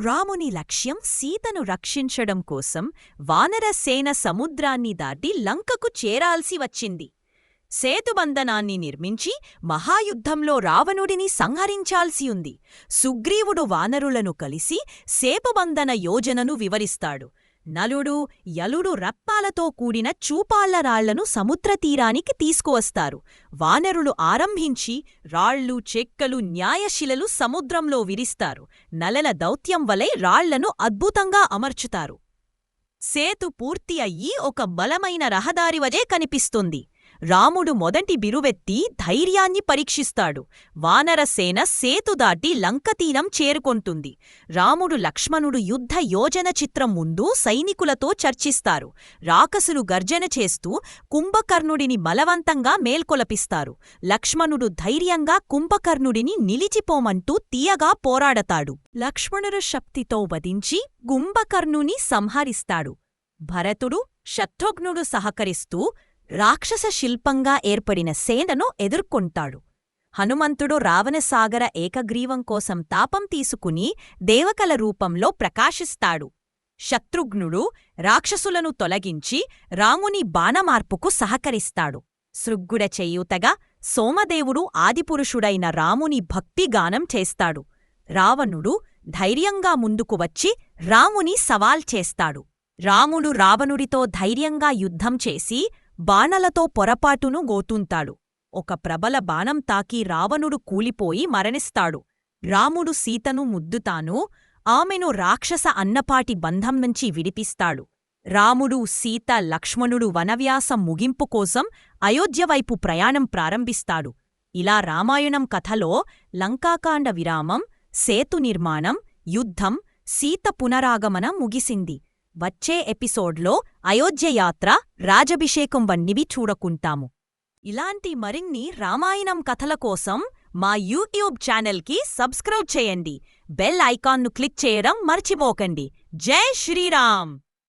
రాముని లక్ష్యం సీతను రక్షించడం కోసం వానరసేన సముద్రాన్ని దాటి లంకకు చేరాల్సి వచ్చింది. సేతుబంధనాన్ని నిర్మించి మహాయుద్ధంలో రావణుడిని సంహరించాల్సి ఉంది. సుగ్రీవుడు వానరులను కలిసి సేతుబంధన యోజనను వివరిస్తాడు. నలుడు, యలుడు రప్పాలతో కూడిన చూపాళ్లరాళ్లను సముద్రతీరానికి తీసుకువస్తారు. వానరులు ఆరంభించి రాళ్ళు, చెక్కలు, న్యాయశిలలు సముద్రంలో విరిస్తారు. నలల దౌత్యం వలె రాళ్లను అద్భుతంగా అమర్చుతారు. సేతు పూర్తి అయ్యి ఒక బలమైన రహదారివజే కనిపిస్తుంది. రాముడు మొదటి బిరువెత్తి ధైర్యాన్ని పరీక్షిస్తాడు. వానరసేన సేతు దాటి లంకతీరం చేరుకొంటుంది. రాముడు, లక్ష్మణుడు యుద్ధ యోజన చిత్రం ముందు సైనికులతో చర్చిస్తారు. రాకసులు గర్జన చేస్తూ కుంభకర్ణుడిని బలవంతంగా మేల్కొలపిస్తారు. లక్ష్మణుడు ధైర్యంగా కుంభకర్ణుడిని నిలిచిపోమంటూ తీయగా పోరాడతాడు. లక్ష్మణుడు శక్తితో వధించి కుంభకర్ణుని సంహరిస్తాడు. భరతుడు, శత్రుఘ్నుడు సహకరిస్తూ రాక్షస శిల్పంగా ఏర్పడిన సేనను ఎదుర్కొంటాడు. హనుమంతుడు రావణసాగర ఏకగ్రీవం కోసం తాపం తీసుకుని దేవకల రూపంలో ప్రకాశిస్తాడు. శత్రుఘ్నుడు రాక్షసులను తొలగించి రాముని బాణమార్పుకు సహకరిస్తాడు. శృగ్గుడ చేయూతగా సోమదేవుడు ఆదిపురుషుడైన రాముని భక్తిగానం చేస్తాడు. రావణుడు ధైర్యంగా ముందుకు వచ్చి రాముని సవాల్ చేస్తాడు. రాముడు రావణుడితో ధైర్యంగా యుద్ధం చేసి బాణలతో పొరపాటును గోతుంటాడు. ఒక ప్రబల బాణం తాకి రావణుడు కూలిపోయి మరణిస్తాడు. రాముడు సీతను ముద్దుతాను ఆమెను రాక్షస అన్నపాటి బంధం నుంచి విడిపిస్తాడు. రాముడు, సీత, లక్ష్మణుడు వనవ్యాసం ముగింపు కోసం అయోధ్యవైపు ప్రయాణం ప్రారంభిస్తాడు. ఇలా రామాయణం కథలో లంకాకాండ విరామం, సేతు నిర్మాణం, యుద్ధం, సీత పునరాగమనం ముగిసింది. వచ్చే ఎపిసోడ్లో అయోధ్యయాత్ర, రాజభిషేకం వంటివి చూడకుంటాము. ఇలాంటి మరిన్ని రామాయణం కథల కోసం మా యూట్యూబ్ ఛానల్కి సబ్స్క్రైబ్ చేయండి. బెల్ ఐకాన్ను క్లిక్ చేయడం మర్చిపోకండి. జై శ్రీరామ్.